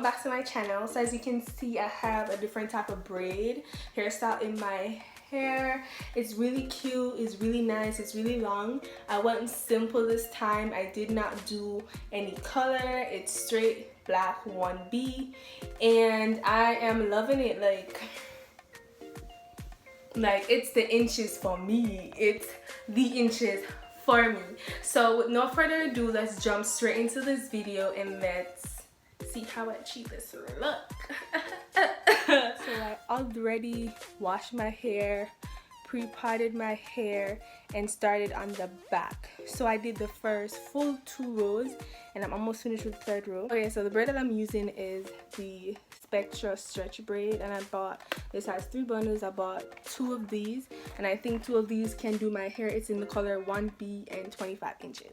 back to my channel. So as you can see, I have a different type of braid hairstyle in my hair. It's really cute, it's really nice, it's really long. I went simple this time. I did not do any color. It's straight black 1B and I am loving it. Like it's the inches for me. It's the inches for me. So with no further ado, let's jump straight into this video and let's see how I achieve this look. So I already washed my hair, pre-parted my hair, and started on the back. So I did the first full 2 rows and I'm almost finished with the 3rd row. Okay, so the braid that I'm using is the Spectra stretch braid, and I bought, this has 3 bundles. I bought 2 of these and I think 2 of these can do my hair. It's in the color 1B and 25 inches.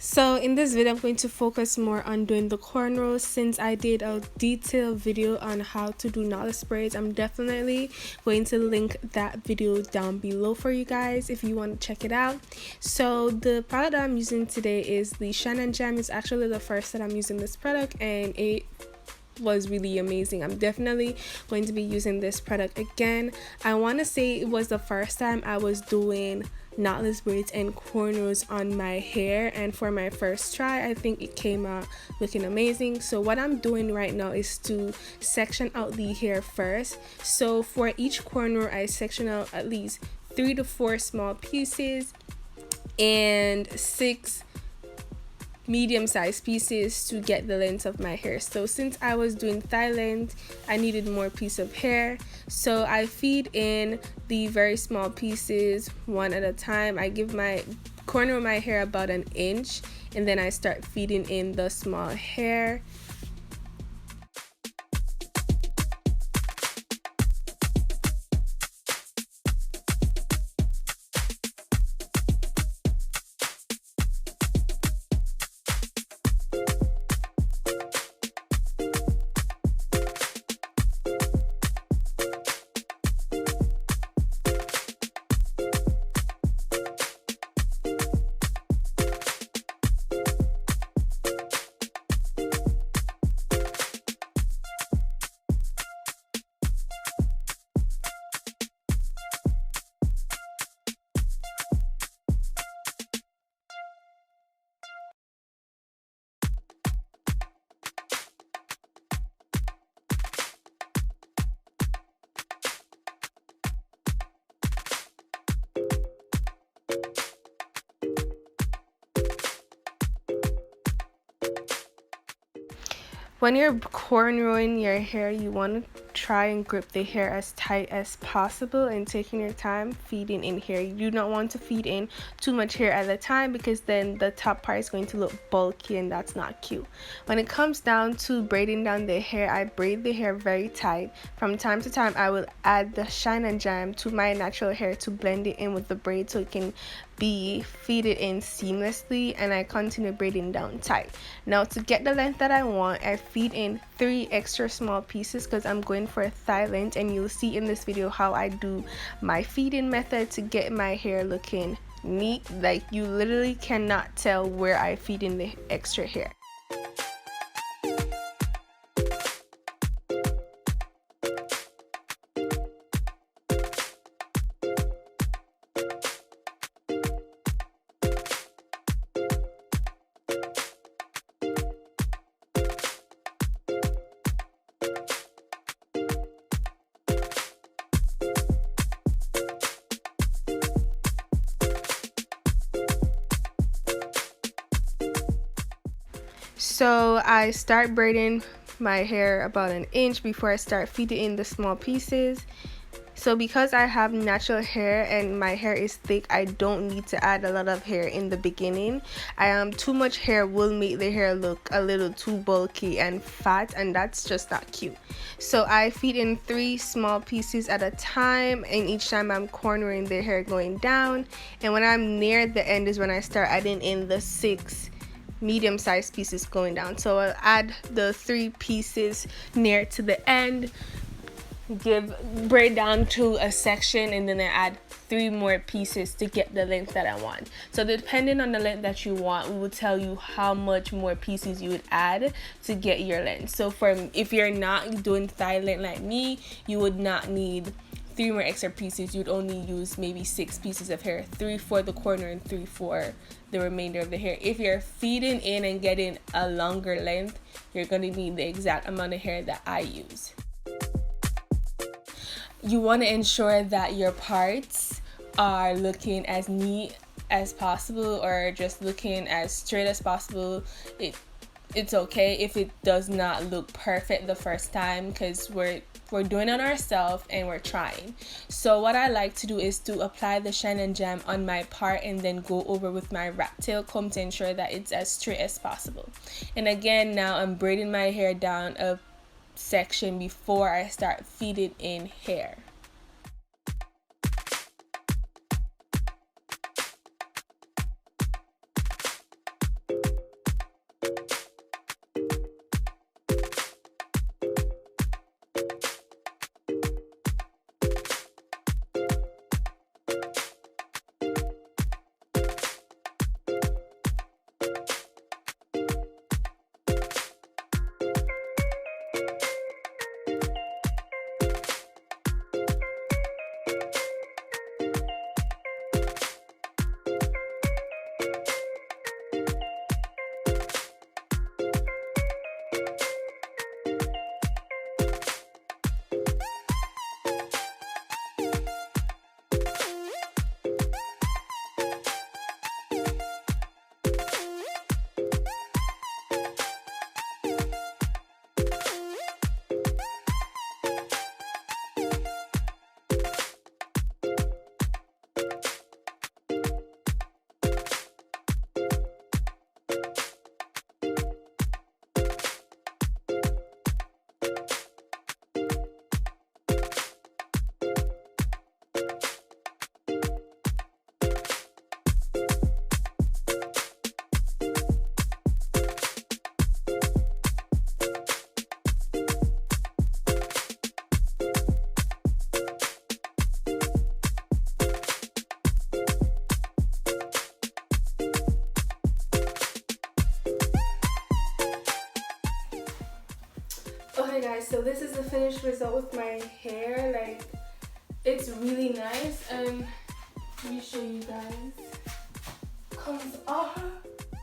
So in this video, I'm going to focus more on doing the cornrows. Since I did a detailed video on how to do knotless braids, I'm definitely going to link that video down below for you guys if you want to check it out. So the product that I'm using today is the Shine and Jam. It's actually the first that I'm using this product and it was really amazing. I'm definitely going to be using this product again. I want to say it was the first time I was doing knotless braids and cornrows on my hair, and for my first try I think it came out looking amazing. So what I'm doing right now is to section out the hair first. So for each cornrow I section out at least 3 to 4 small pieces and 6 medium-sized pieces to get the length of my hair. So since I was doing thigh length, I needed more piece of hair, so I feed in the very small pieces one at a time. I give my corner of my hair about 1 inch and then I start feeding in the small hair. When you're cornrowing your hair, you want to try and grip the hair as tight as possible and taking your time feeding in hair. You do not want to feed in too much hair at a time because then the top part is going to look bulky and that's not cute. When it comes down to braiding down the hair, I braid the hair very tight. From time to time, I will add the Shine and Jam to my natural hair to blend it in with the braid so it can be feeded in seamlessly, and I continue braiding down tight. Now to get the length that I want, I feed in 3 extra small pieces because I'm going for a thigh length, and you'll see in this video how I do my feeding method to get my hair looking neat. Like you literally cannot tell where I feed in the extra hair. So I start braiding my hair about 1 inch before I start feeding in the small pieces. So because I have natural hair and my hair is thick, I don't need to add a lot of hair in the beginning. Too much hair will make the hair look a little too bulky and fat, and that's just not cute. So I feed in 3 small pieces at a time, and each time I'm cornering the hair going down, and when I'm near the end is when I start adding in the 6 medium-sized pieces going down. So I'll add the 3 pieces near to the end, braid down to a section, and then I add 3 more pieces to get the length that I want. So depending on the length that you want, we will tell you how much more pieces you would add to get your length. So if you're not doing thigh length like me, you would not need 3 more extra pieces. You'd only use maybe 6 pieces of hair, 3 for the corner and 3 for the remainder of the hair. If you're feeding in and getting a longer length, you're going to need the exact amount of hair that I use. You want to ensure that your parts are looking as neat as possible, or just looking as straight as possible. It's okay if it does not look perfect the first time, because we're doing it ourselves and we're trying. So what I like to do is to apply the Shine and Jam on my part and then go over with my rat tail comb to ensure that it's as straight as possible. And again, now I'm braiding my hair down a section before I start feeding in hair. Okay guys, so this is the finished result with my hair. Like, it's really nice, and let me show you guys. Comes all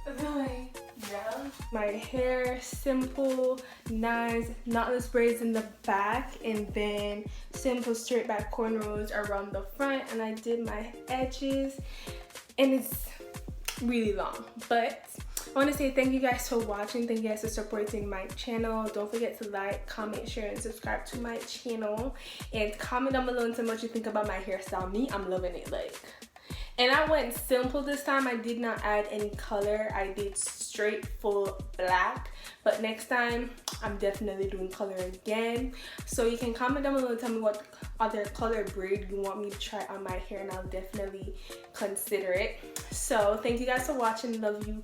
the way down. My hair, simple, nice, knotless braids in the back, and then simple straight back cornrows around the front, and I did my edges, and it's really long. But I want to say thank you guys for watching. Thank you guys for supporting my channel. Don't forget to like, comment, share, and subscribe to my channel. And comment down below and tell me what you think about my hairstyle. Me, I'm loving it. Like, and I went simple this time. I did not add any color. I did straight full black. But next time, I'm definitely doing color again. So you can comment down below and tell me what other color braid you want me to try on my hair, and I'll definitely consider it. So thank you guys for watching. Love you.